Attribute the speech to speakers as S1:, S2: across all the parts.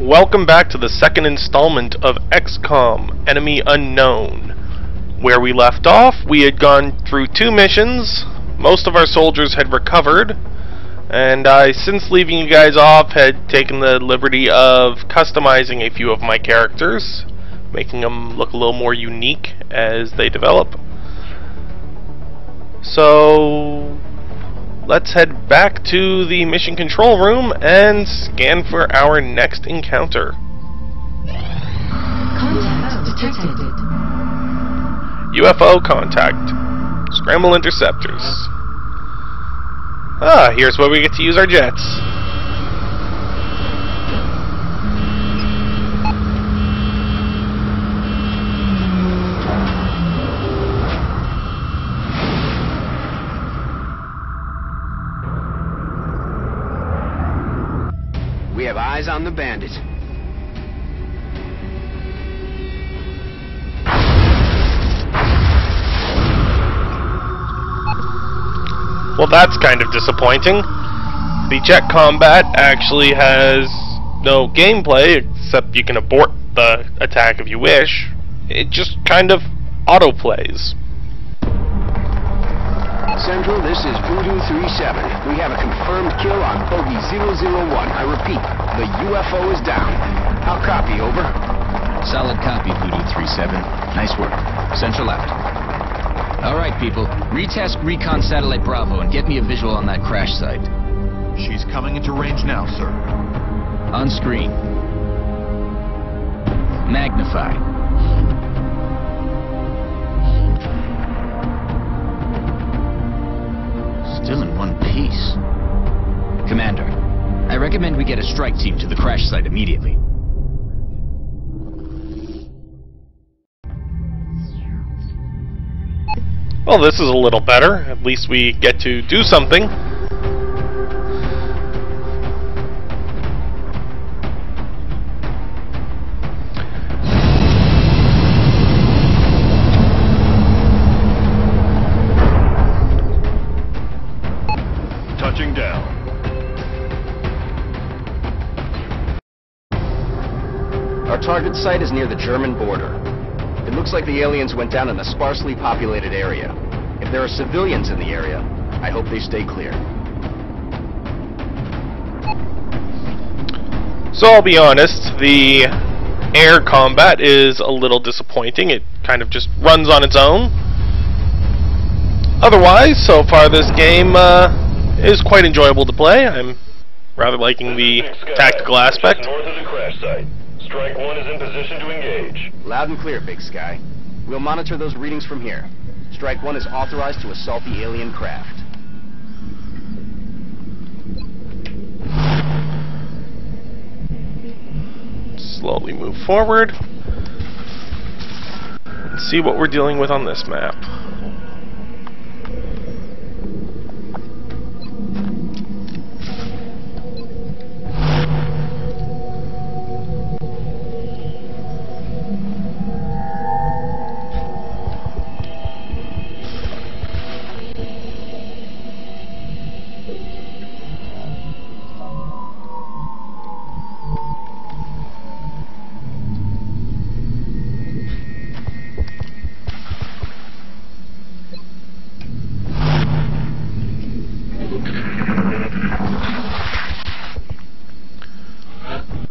S1: Welcome back to the second installment of Xcom, Enemy Unknown. Where we left off, we had gone through 2 missions, most of our soldiers had recovered, and I, since leaving you guys off, had taken the liberty of customizing a few of my characters, making them look a little more unique as they develop. So let's head back to the mission control room and scan for our next encounter.
S2: Contact detected.
S1: UFO contact. Scramble interceptors. Ah, here's where we get to use our jets.
S3: We have eyes on the bandit.
S1: Well, that's kind of disappointing. The jet combat actually has no gameplay, except you can abort the attack if you wish. It just kind of auto-plays.
S3: Central, this is Voodoo 37. We have a confirmed kill on bogey 001. I repeat, the UFO is down. I'll copy, over.
S4: Solid copy, Voodoo 37. Nice work. Central out. Alright, people. Retask Recon Satellite Bravo and get me a visual on that crash site.
S5: She's coming into range now, sir.
S4: On screen. Magnify. Still in one piece. Commander, I recommend we get a strike team to the crash site immediately.
S1: Well, this is a little better. At least we get to do something.
S5: Touching down.
S3: Our target site is near the German border. It looks like the aliens went down in a sparsely populated area. If there are civilians in the area, I hope they stay clear.
S1: So I'll be honest, the air combat is a little disappointing. It kind of just runs on its own. Otherwise, so far this game is quite enjoyable to play. I'm rather liking the tactical aspect.
S6: North of the crash site. Strike 1 is in position to engage.
S3: Loud and clear, Big Sky. We'll monitor those readings from here. Strike 1 is authorized to assault the alien craft.
S1: Slowly move forward and see what we're dealing with on this map.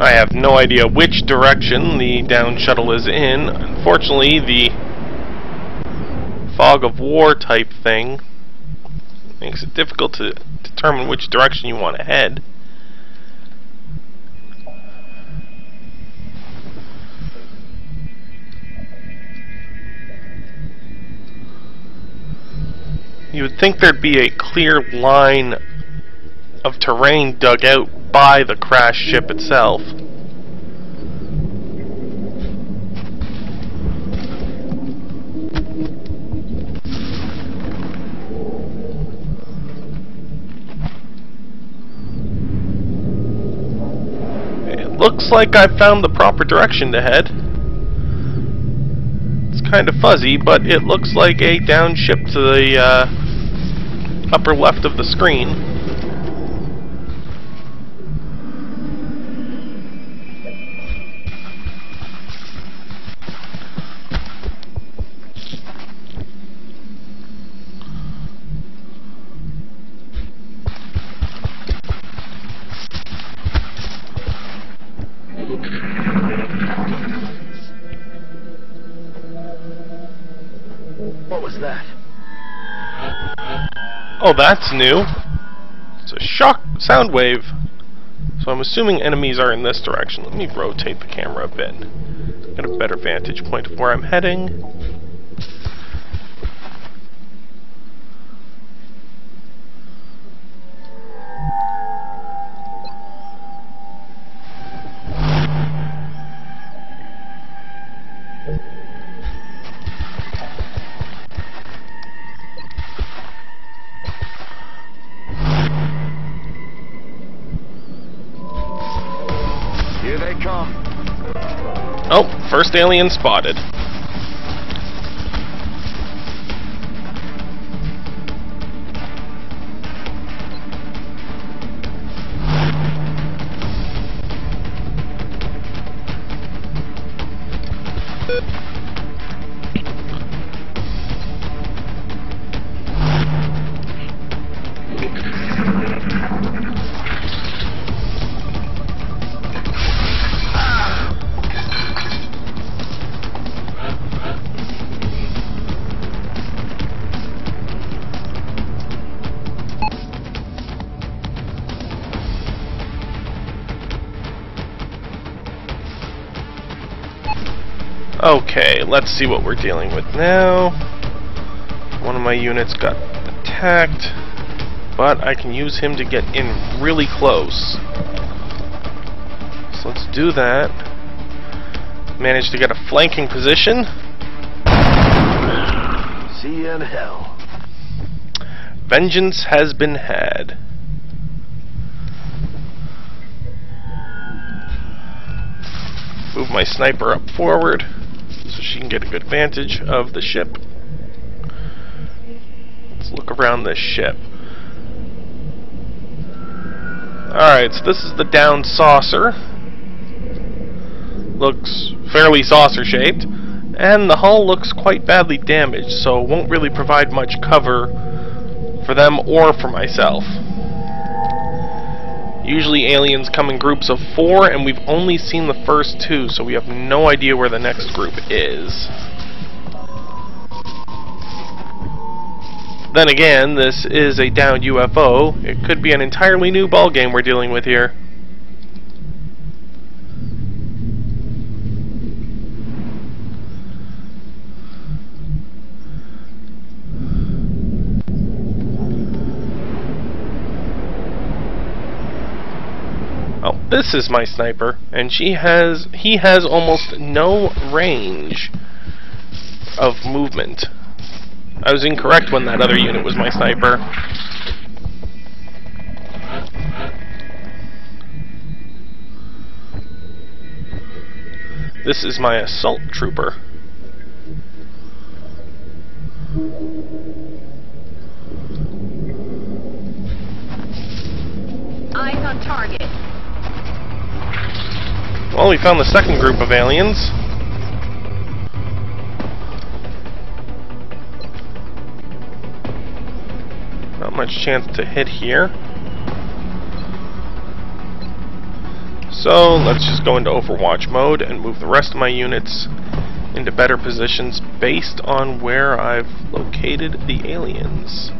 S1: I have no idea which direction the down shuttle is in. Unfortunately, the fog of war type thing makes it difficult to determine which direction you want to head. You would think there'd be a clear line of terrain dug out by the crashed ship itself. It looks like I've found the proper direction to head. It's kind of fuzzy, but it looks like a downshift to the upper left of the screen.
S3: What was that?
S1: Oh, that's new. It's a shock sound wave. So I'm assuming enemies are in this direction. Let me rotate the camera a bit. Get a better vantage point of where I'm heading.
S3: Here they come.
S1: Oh, first alien spotted. Okay, let's see what we're dealing with now. One of my units got attacked, but I can use him to get in really close. So let's do that. Managed to get a flanking position.
S3: See you in hell.
S1: Vengeance has been had. Move my sniper up forward so she can get a good vantage of the ship. Let's look around this ship. Alright, so this is the downed saucer. Looks fairly saucer shaped, and the hull looks quite badly damaged, so it won't really provide much cover for them or for myself. Usually aliens come in groups of 4, and we've only seen the first 2, so we have no idea where the next group is. Then again, this is a downed UFO. It could be an entirely new ballgame we're dealing with here. Oh, this is my sniper, and he has almost no range of movement. I was incorrect when that other unit was my sniper. This is my assault trooper.
S2: Eyes on target.
S1: Well, we found the second group of aliens. Not much chance to hit here. So let's just go into Overwatch mode and move the rest of my units into better positions based on where I've located the aliens.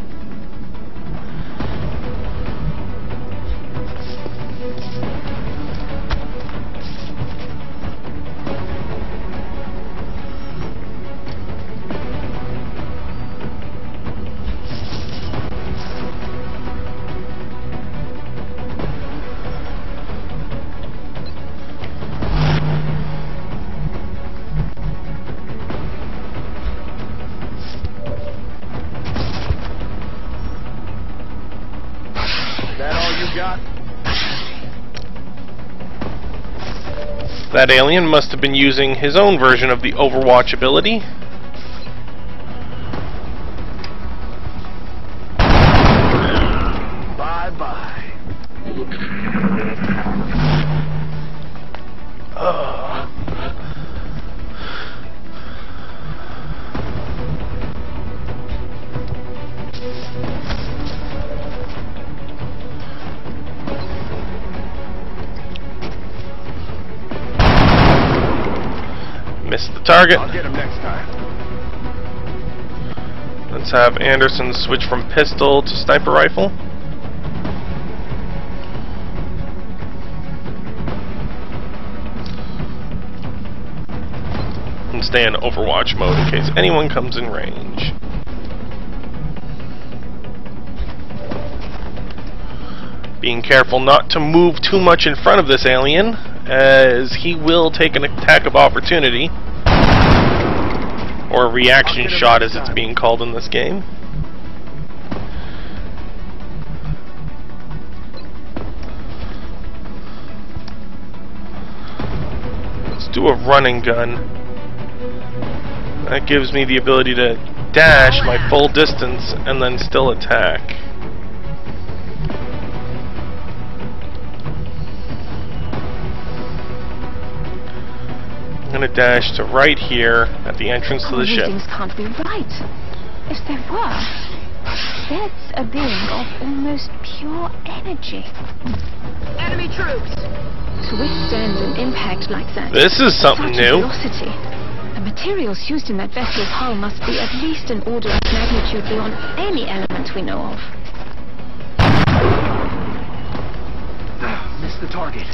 S1: That alien must have been using his own version of the Overwatch ability.
S3: Bye-bye.
S1: Missed the target.
S3: I'll get him next time.
S1: Let's have Anderson switch from pistol to sniper rifle. And stay in Overwatch mode in case anyone comes in range. Being careful not to move too much in front of this alien, as he will take an attack of opportunity. Or a reaction shot as it's being called in this game. Let's do a run and gun. That gives me the ability to dash my full distance and then still attack. I'm going to dash to right here at the entrance to the ship.
S7: Things can't be right. If they were, that's a being of almost pure energy.
S2: Enemy troops!
S7: To withstand an impact like that,
S1: This is something
S7: such a
S1: new.
S7: velocity, the materials used in that vessel's hull must be at least an order of magnitude beyond any element we know of.
S3: Missed the target.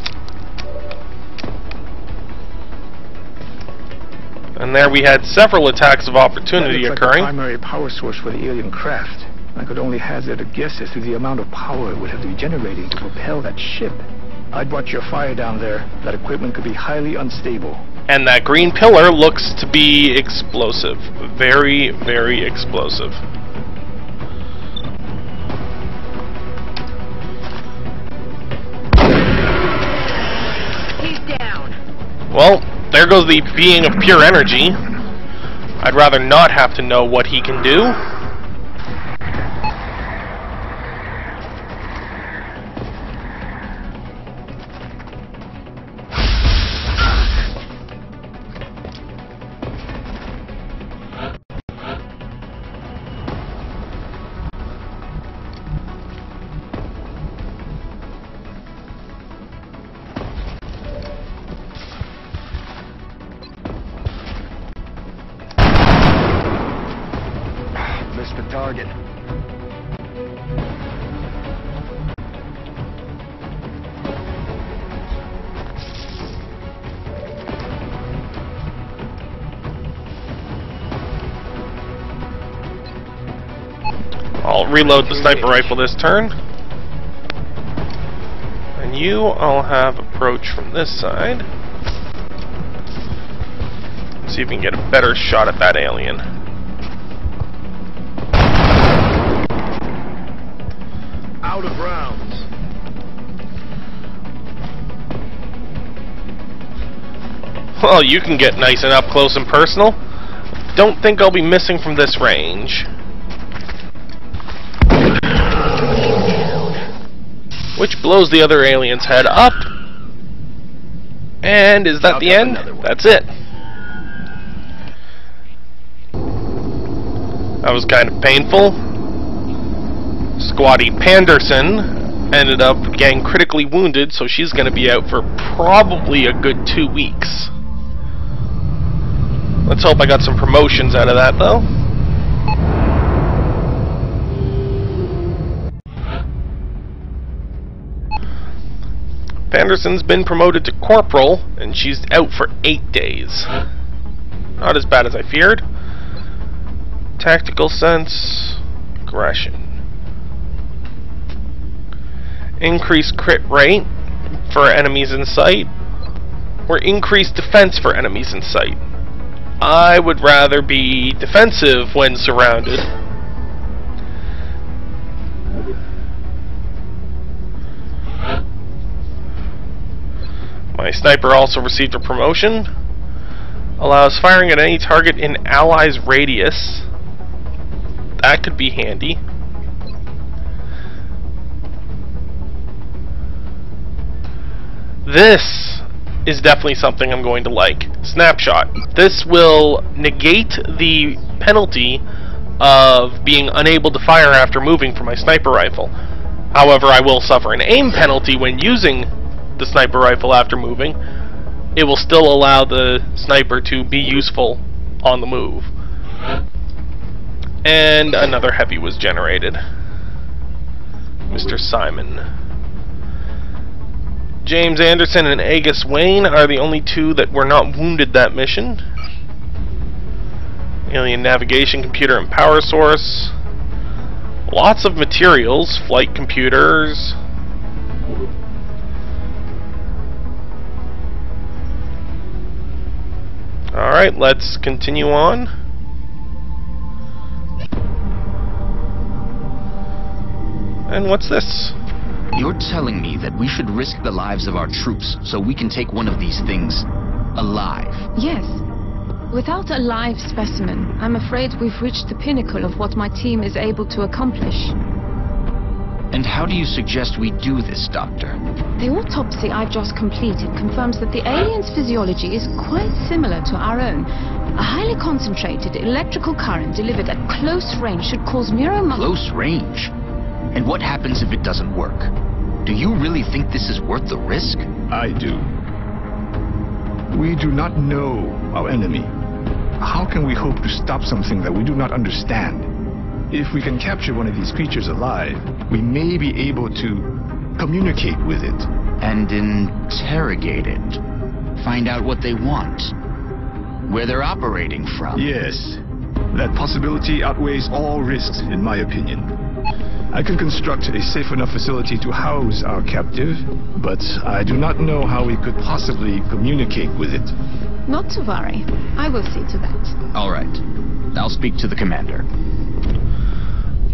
S1: And there we had several attacks of opportunity
S8: That looks
S1: occurring.
S8: like the primary power source for the alien craft. I could only hazard a guess as to the amount of power it would have to be generating to propel that ship. I'd watch your fire down there. That equipment could be highly unstable.
S1: And that green pillar looks to be explosive. Very, very explosive.
S2: He's down.
S1: Well, there goes the being of pure energy. I'd rather not have to know what he can do.
S3: Missed the target.
S1: I'll reload the sniper rifle this turn. And you, I'll have approach from this side. See if we can get a better shot at that alien.
S5: Out of rounds.
S1: Well, you can get nice and up close and personal. Don't think I'll be missing from this range. Which blows the other alien's head up. And is that the end? That's it. That was kind of painful. Squatty Panderson ended up getting critically wounded, so she's going to be out for probably a good 2 weeks. Let's hope I got some promotions out of that, though. Panderson's been promoted to corporal, and she's out for 8 days. Not as bad as I feared. Tactical sense, aggression. Increased crit rate for enemies in sight, or increased defense for enemies in sight. I would rather be defensive when surrounded. My sniper also received a promotion. Allows firing at any target in allies' radius. That could be handy. This is definitely something I'm going to like. Snapshot. This will negate the penalty of being unable to fire after moving for my sniper rifle. However, I will suffer an aim penalty when using the sniper rifle after moving. It will still allow the sniper to be useful on the move. And another heavy was generated. Mr. Simon. James Anderson and Agus Wayne are the only two that were not wounded that mission. Alien navigation computer and power source. Lots of materials, flight computers. Alright, let's continue on. And what's this?
S4: You're telling me that we should risk the lives of our troops so we can take one of these things alive?
S9: Yes. Without a live specimen, I'm afraid we've reached the pinnacle of what my team is able to accomplish.
S4: And how do you suggest we do this, Doctor?
S9: The autopsy I've just completed confirms that the alien's physiology is quite similar to our own. A highly concentrated electrical current delivered at close range should cause
S4: Close range? And what happens if it doesn't work? Do you really think this is worth the risk?
S8: I do. We do not know our enemy. How can we hope to stop something that we do not understand? If we can capture one of these creatures alive, we may be able to communicate with it.
S4: And interrogate it. Find out what they want. Where they're operating from.
S8: Yes. That possibility outweighs all risks, in my opinion. I can construct a safe enough facility to house our captive, but I do not know how we could possibly communicate with it.
S9: Not to worry. I will see to that.
S4: All right. I'll speak to the commander.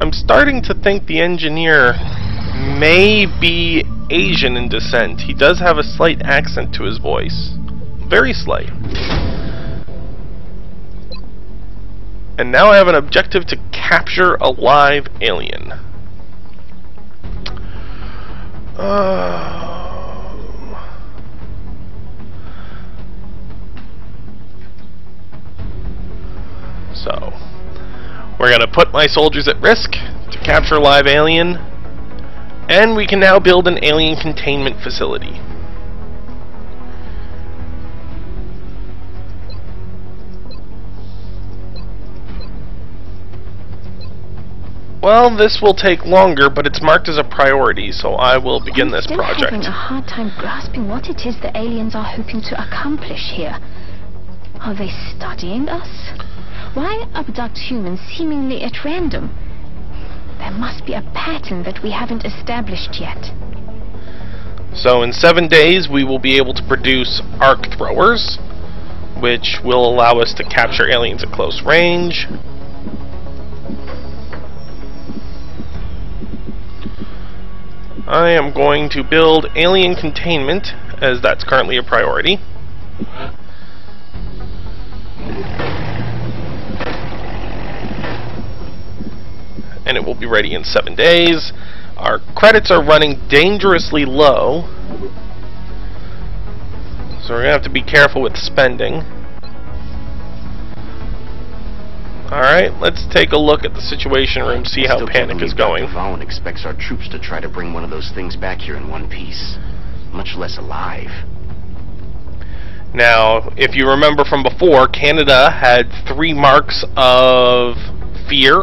S1: I'm starting to think the engineer may be Asian in descent. He does have a slight accent to his voice. Very slight. And now I have an objective to capture a live alien. So, we're going to put my soldiers at risk to capture a live alien, and we can now build an alien containment facility. Well, this will take longer, but it's marked as a priority, so I will begin this project.
S7: I'm still having a hard time grasping what it is the aliens are hoping to accomplish here. Are they studying us? Why abduct humans seemingly at random? There must be a pattern that we haven't established yet.
S1: So in 7 days, we will be able to produce arc throwers, which will allow us to capture aliens at close range. I am going to build alien containment, as that's currently a priority. And it will be ready in 7 days. Our credits are running dangerously low, so we're going to have to be careful with spending. Alright, let's take a look at the Situation Room, see how Panic is going.
S3: Dr. Vaughn expects our troops to try to bring one of those things back here in one piece, much less alive.
S1: Now, if you remember from before, Canada had 3 marks of fear.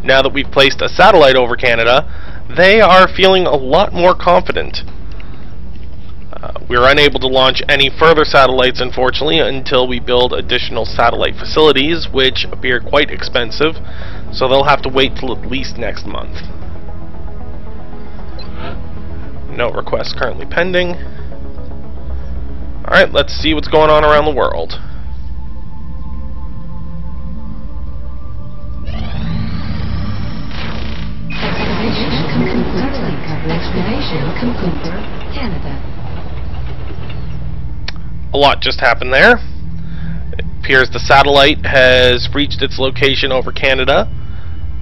S1: Now that we've placed a satellite over Canada, they are feeling a lot more confident. We were unable to launch any further satellites, unfortunately, until we build additional satellite facilities, which appear quite expensive, so they'll have to wait till at least next month. No requests currently pending. Alright, let's see what's going on around the world.
S10: Satellite coverage formation complete. Canada.
S1: A lot just happened there. It appears the satellite has reached its location over Canada,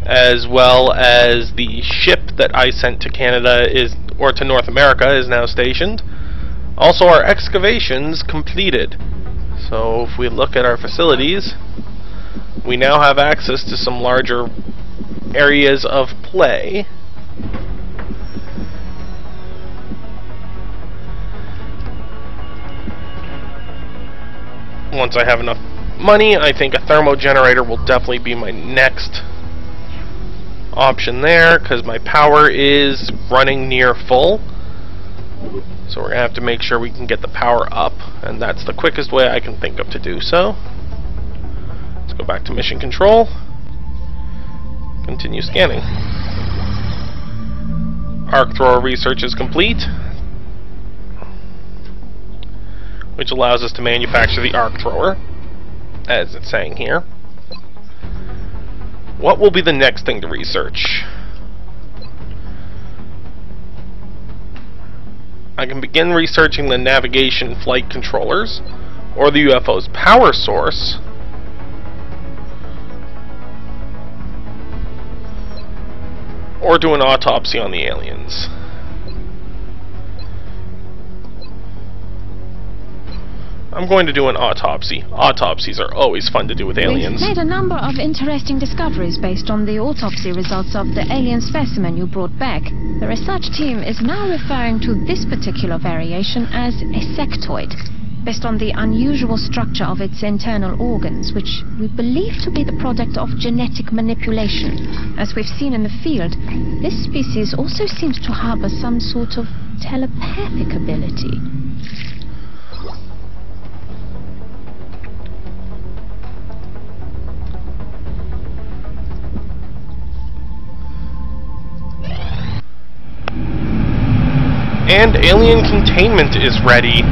S1: as well as the ship that I sent to Canada or to North America is now stationed. Also, our excavations completed. So if we look at our facilities, we now have access to some larger areas of play. Once I have enough money, I think a thermo generator will definitely be my next option there because my power is running near full. So we're going to have to make sure we can get the power up, and that's the quickest way I can think of to do so. Let's go back to mission control. Continue scanning. Arc thrower research is complete, which allows us to manufacture the arc thrower, as it's saying here. What will be the next thing to research? I can begin researching the navigation flight controllers, or the UFO's power source, or do an autopsy on the aliens. I'm going to do an autopsy. Autopsies are always fun to do with aliens.
S9: We've made a number of interesting discoveries based on the autopsy results of the alien specimen you brought back. The research team is now referring to this particular variation as a sectoid, based on the unusual structure of its internal organs, which we believe to be the product of genetic manipulation. As we've seen in the field, this species also seems to harbor some sort of telepathic ability.
S1: And alien containment is ready.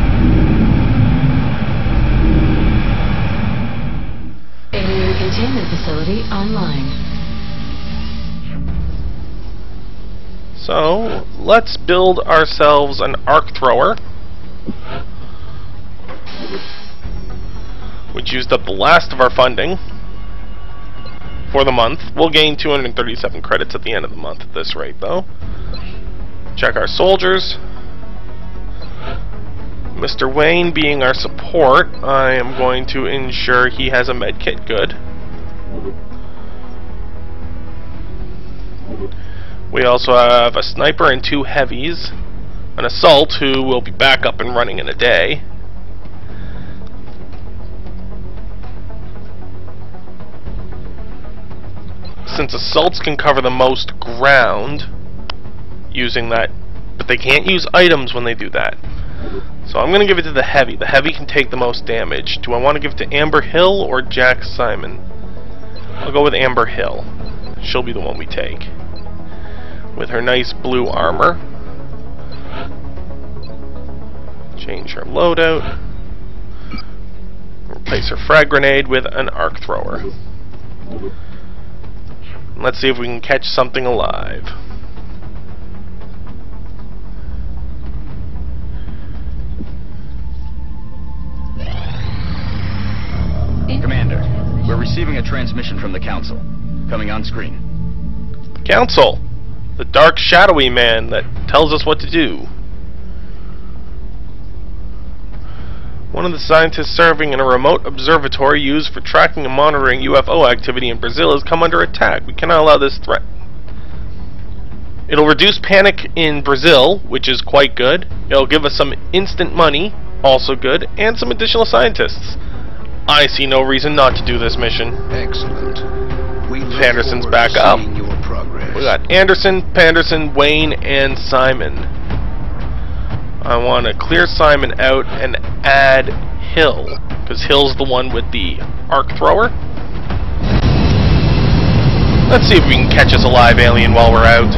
S10: Alien containment facility online.
S1: So, let's build ourselves an arc thrower, which used up the last of our funding for the month. We'll gain 237 credits at the end of the month at this rate, though. Check our soldiers. Mr. Wayne being our support, I am going to ensure he has a medkit good. We also have a sniper and 2 heavies. An assault who will be back up and running in a day. Since assaults can cover the most ground using that, but they can't use items when they do that. So I'm going to give it to the heavy. The heavy can take the most damage. Do I want to give it to Amber Hill or Jack Simon? I'll go with Amber Hill. She'll be the one we take. With her nice blue armor. Change her loadout. Replace her frag grenade with an arc thrower. Let's see if we can catch something alive.
S3: Commander, we're receiving a transmission from the Council. Coming on screen.
S1: Council! The dark, shadowy man that tells us what to do. One of the scientists serving in a remote observatory used for tracking and monitoring UFO activity in Brazil has come under attack. We cannot allow this threat. It'll reduce panic in Brazil, which is quite good. It'll give us some instant money, also good, and some additional scientists. I see no reason not to do this mission.
S5: Excellent.
S1: Anderson's back up. We got Anderson, Panderson, Wayne, and Simon. I want to clear Simon out and add Hill, because Hill's the one with the arc thrower. Let's see if we can catch us a live alien while we're out.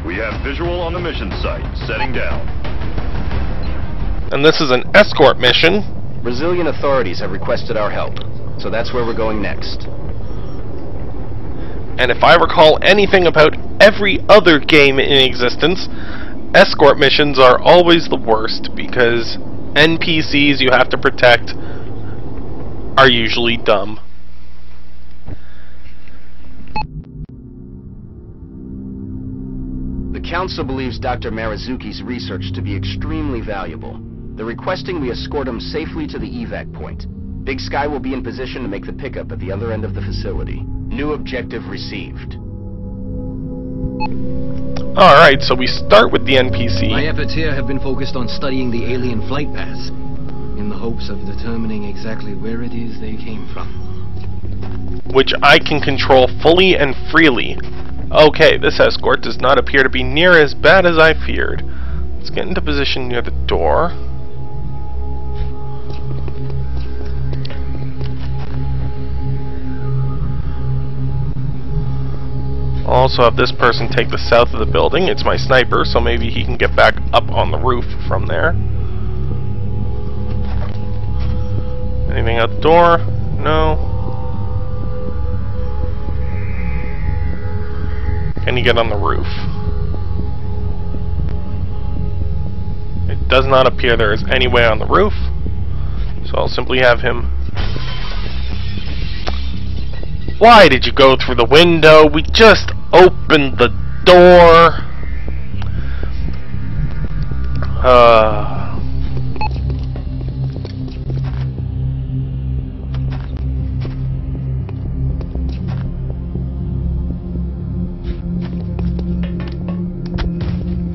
S6: We have visual on the mission site. Setting down.
S1: And this is an escort mission.
S3: Brazilian authorities have requested our help, so that's where we're going next.
S1: And if I recall anything about every other game in existence, escort missions are always the worst because NPCs you have to protect are usually dumb.
S3: The Council believes Dr. Marizuki's research to be extremely valuable. They're requesting we escort him safely to the evac point. Big Sky will be in position to make the pickup at the other end of the facility. New objective received.
S1: Alright, so we start with the NPC.
S11: My efforts here have been focused on studying the alien flight paths. in the hopes of determining exactly where it is they came from.
S1: Which I can control fully and freely. Okay, this escort does not appear to be near as bad as I feared. Let's get into position near the door. I'll also have this person take the south of the building. It's my sniper, so maybe he can get back up on the roof from there. Anything out the door? No. Can he get on the roof? It does not appear there is any way on the roof, so I'll simply have him. Why did you go through the window? We just opened the door.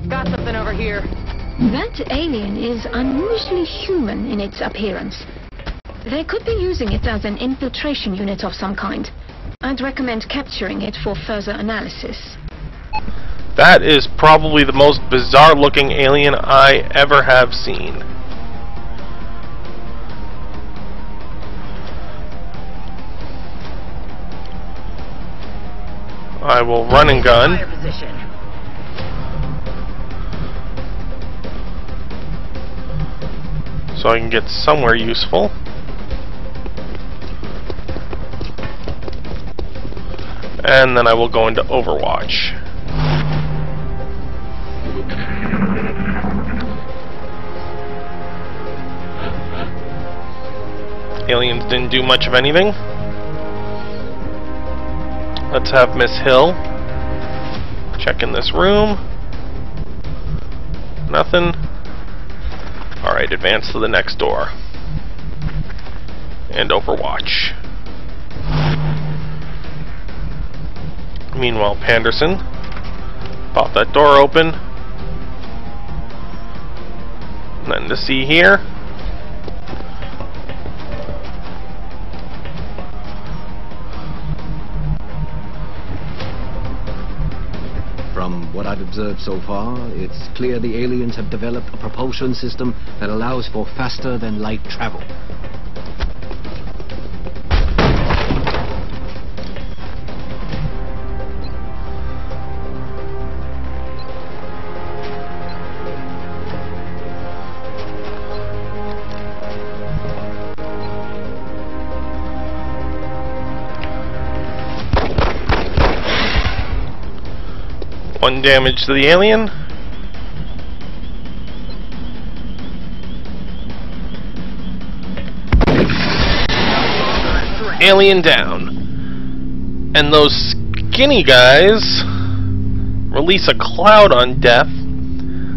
S2: Got something over here.
S7: That alien is unusually human in its appearance. They could be using it as an infiltration unit of some kind. I'd recommend capturing it for further analysis.
S1: That is probably the most bizarre looking alien I ever have seen. I will run and gun.
S2: Fire position.
S1: So I can get somewhere useful. And then I will go into Overwatch. Aliens didn't do much of anything. Let's have Miss Hill check in this room. Nothing. Alright, advance to the next door. And Overwatch. Meanwhile, Panderson, pop that door open. Nothing to see here.
S11: From what I've observed so far, it's clear the aliens have developed a propulsion system that allows for faster than light travel.
S1: One damage to the alien. Alien down. And those skinny guys release a cloud on death.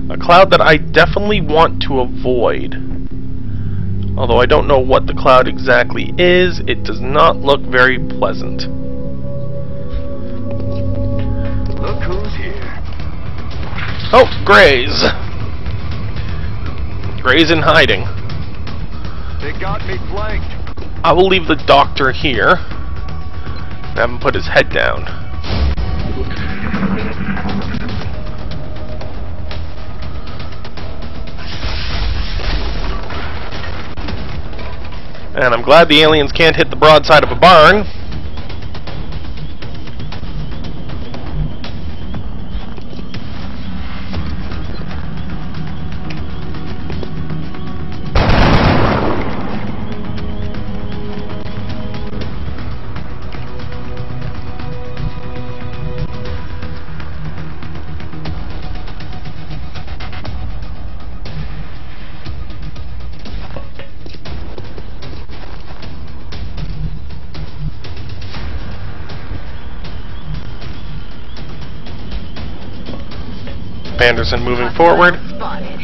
S1: A cloud that I definitely want to avoid. Although I don't know what the cloud exactly is, it does not look very pleasant.
S5: Look who's here.
S1: Oh, Grays. Grays in hiding.
S5: They got me flanked.
S1: I will leave the doctor here and have him put his head down. And I'm glad the aliens can't hit the broadside of a barn. Anderson moving forward.
S2: Spotted.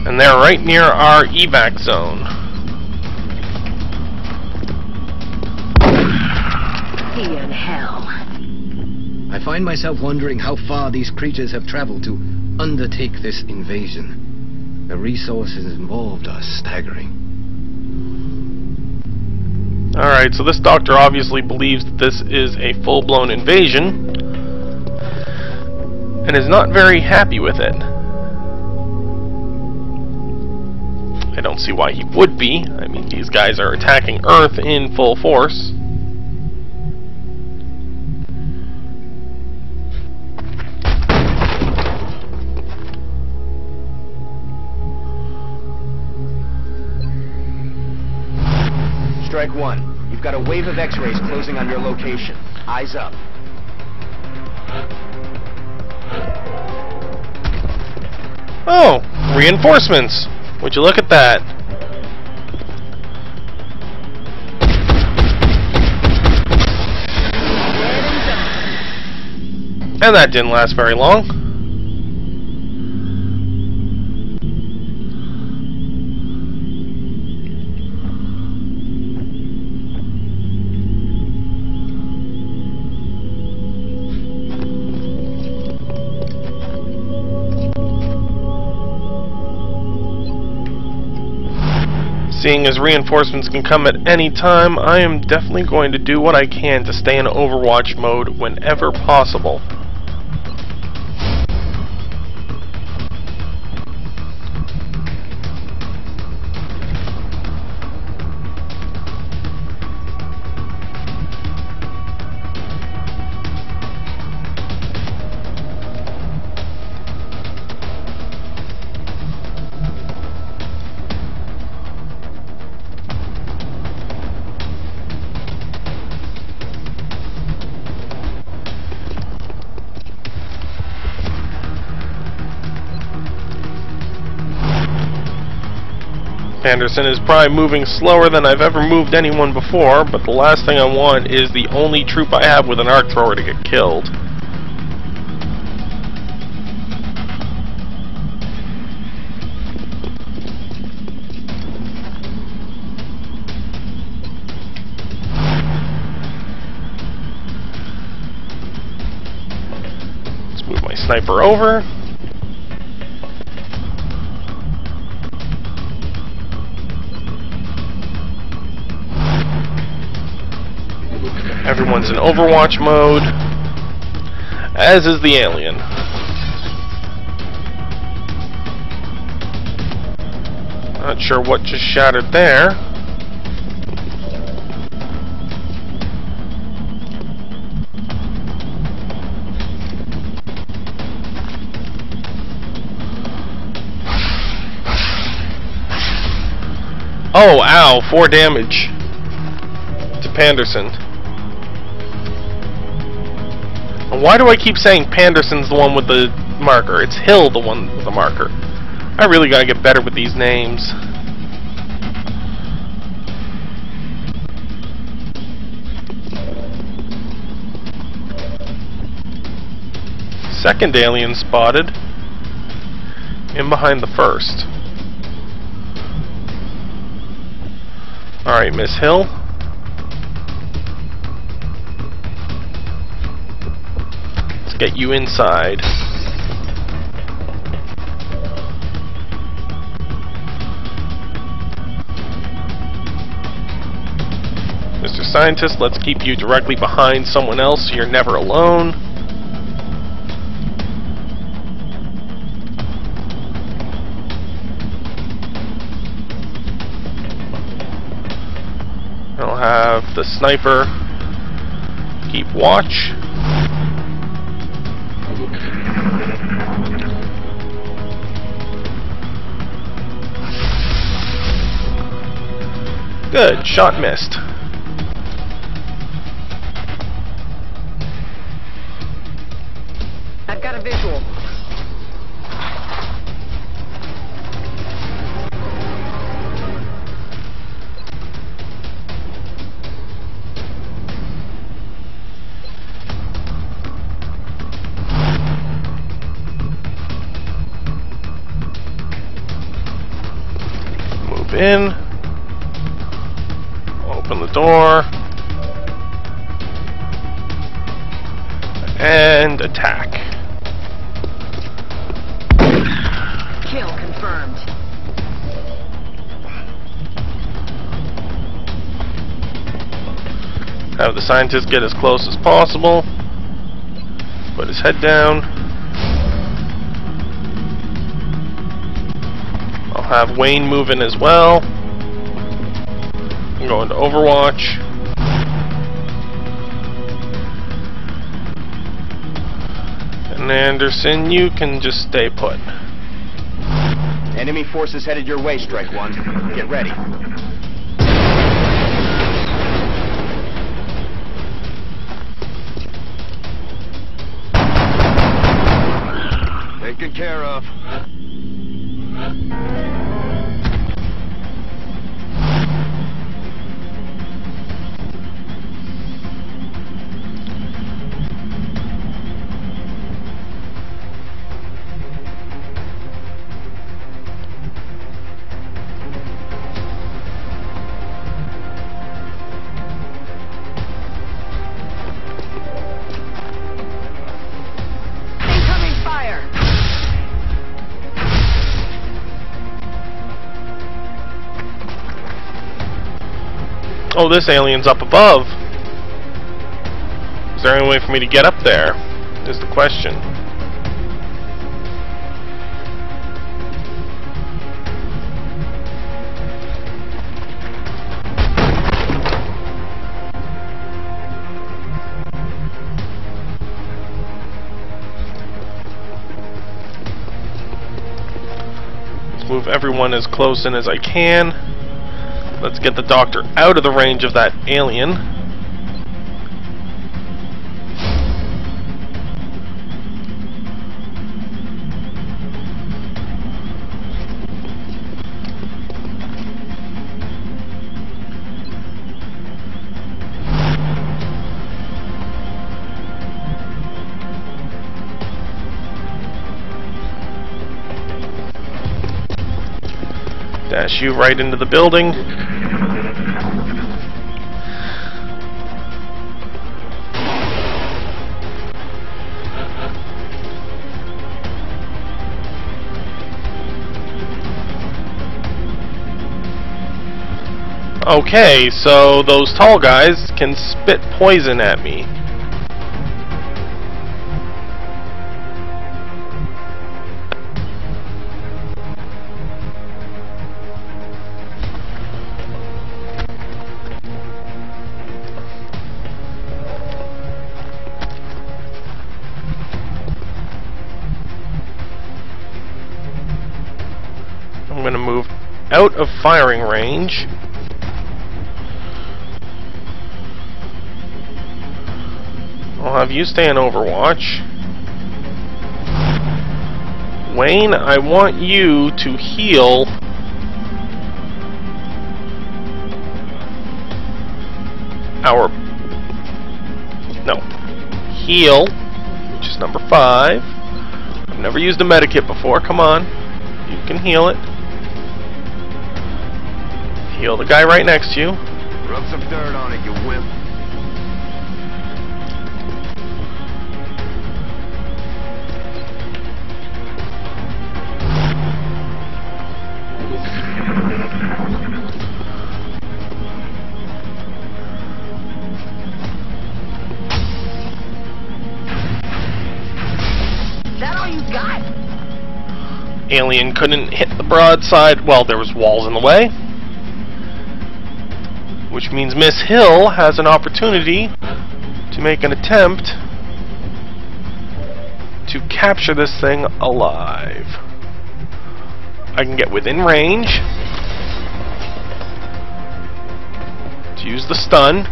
S1: And they're right near our evac zone.
S2: See you in hell.
S11: I find myself wondering how far these creatures have traveled to undertake this invasion. The resources involved are staggering.
S1: Alright, so this doctor obviously believes that this is a full-blown invasion and is not very happy with it. I don't see why he would be. I mean, these guys are attacking Earth in full force.
S3: Strike one. You've got a wave of X-rays closing on your location. Eyes up.
S1: Oh, reinforcements. Would you look at that? And that didn't last very long. Seeing as reinforcements can come at any time, I am definitely going to do what I can to stay in Overwatch mode whenever possible. Anderson is probably moving slower than I've ever moved anyone before, but the last thing I want is the only troop I have with an arc thrower to get killed. Let's move my sniper over. Everyone's in Overwatch mode, as is the alien. Not sure what just shattered there. Oh, ow, 4 damage to Panderson. Why do I keep saying Panderson's the one with the marker? It's Hill the one with the marker. I really gotta get better with these names. Second alien spotted. In behind the first. Alright, Miss Hill. Get you inside. Mr. Scientist, let's keep you directly behind someone else so you're never alone. I'll have the sniper keep watch. Good, shot missed.
S2: I've got a visual.
S1: Move in. Open the door. And attack.
S2: confirmed.
S1: Have the scientist get as close as possible. Put his head down. I'll have Wayne move in as well. I'm going to Overwatch. And Anderson, you can just stay put.
S3: Enemy forces headed your way, Strike One. Get ready.
S5: Taken care of.
S2: Incoming fire!
S1: Oh, this alien's up above. Is there any way for me to get up there? Is the question. Let's move everyone as close in as I can. Let's get the doctor out of the range of that alien. Dash you right into the building. Okay, so those tall guys can spit poison at me. I'm going to move out of firing range. I'll have you stay in Overwatch. Wayne, I want you to heal heal, which is number 5. I've never used a medikit before. Come on. You can heal it. Heal the guy right next to you.
S5: Rub some dirt on it, you wimp.
S1: Alien couldn't hit the broadside. Well, there was walls in the way. Which means Miss Hill has an opportunity to make an attempt to capture this thing alive. I can get within range to use the stun.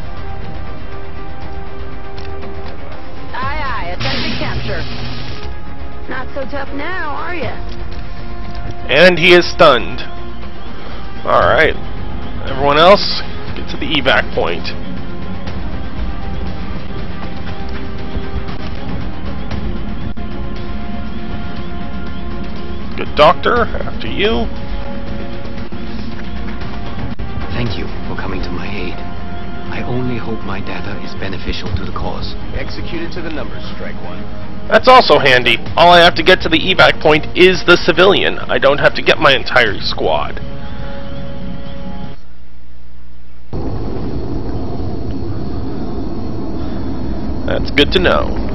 S2: Aye, aye, attempting capture. Not so tough now, are ya?
S1: And he is stunned. Alright. Everyone else, get to the evac point. Good doctor, after you.
S11: Thank you for coming to my aid. I only hope my data is beneficial to the cause.
S3: Executed to the numbers, Strike One.
S1: That's also handy. All I have to get to the evac point is the civilian. I don't have to get my entire squad. That's good to know.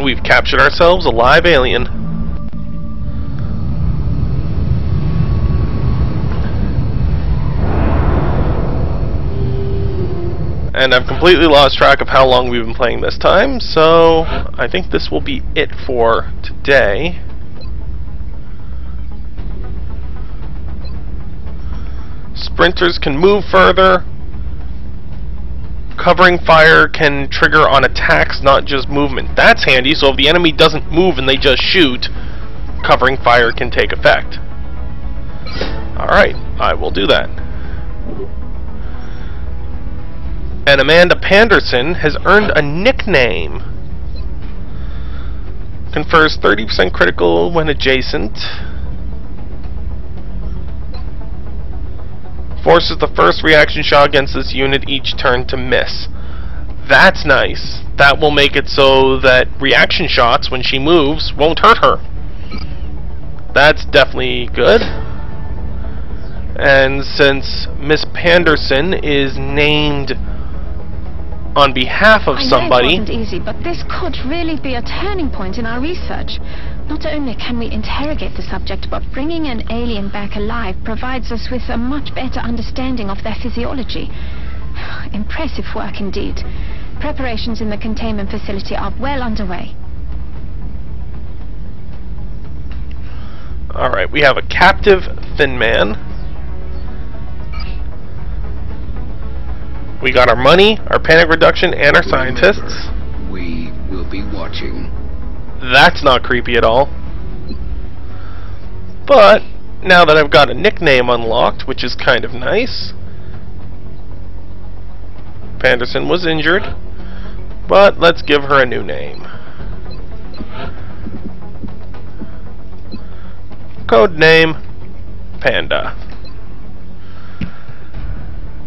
S1: We've captured ourselves a live alien. And I've completely lost track of how long we've been playing this time, so I think this will be it for today. Sprinters can move further. Covering fire can trigger on attacks, not just movement. That's handy, so if the enemy doesn't move and they just shoot, covering fire can take effect. Alright, I will do that. And Amanda Panderson has earned a nickname. Confers 30% critical when adjacent. Forces the first reaction shot against this unit each turn to miss. That's nice. That will make it so that reaction shots, when she moves, won't hurt her. That's definitely good. And since Miss Panderson is named on behalf of somebody...
S7: I know it wasn't easy, but this could really be a turning point in our research. Not only can we interrogate the subject, but bringing an alien back alive provides us with a much better understanding of their physiology. Impressive work indeed. Preparations in the containment facility are well underway.
S1: Alright, we have a captive Thin Man. We got our money, our panic reduction, and our scientists.
S11: We will be watching.
S1: That's not creepy at all. But now that I've got a nickname unlocked, which is kind of nice. Panderson was injured, but let's give her a new name. Code name Panda.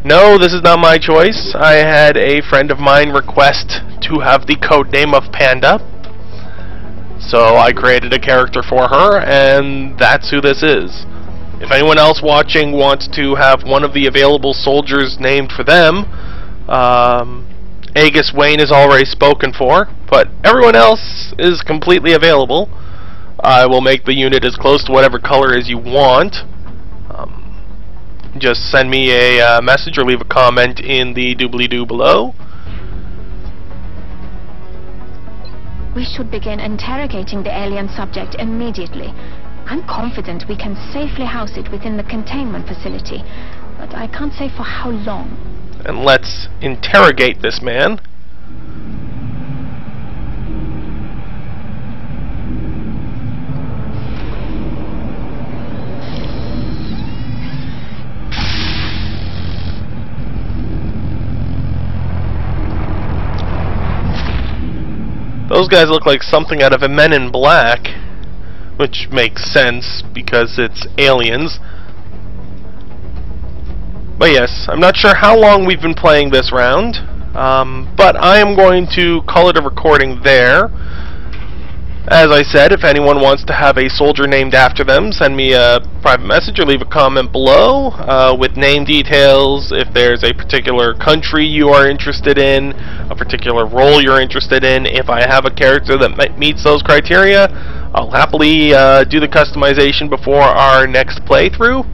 S1: No, this is not my choice. I had a friend of mine request to have the code name of Panda. So I created a character for her, and that's who this is. If anyone else watching wants to have one of the available soldiers named for them, Aegis Wayne is already spoken for, but everyone else is completely available. I will make the unit as close to whatever color as you want. Just send me a message or leave a comment in the doobly-doo below.
S7: We should begin interrogating the alien subject immediately. I'm confident we can safely house it within the containment facility, but I can't say for how long.
S1: And let's interrogate this man. Those guys look like something out of a Men in Black, which makes sense because it's aliens. But yes, I'm not sure how long we've been playing this round, but I am going to call it a recording there. As I said, if anyone wants to have a soldier named after them, send me a private message or leave a comment below with name details. If there's a particular country you are interested in, a particular role you're interested in, if I have a character that meets those criteria, I'll happily do the customization before our next playthrough.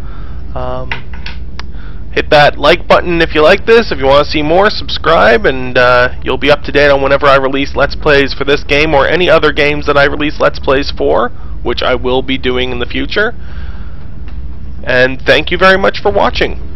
S1: Hit that like button if you like this. If you want to see more, subscribe, and you'll be up to date on whenever I release Let's Plays for this game or any other games that I release Let's Plays for, which I will be doing in the future. And thank you very much for watching.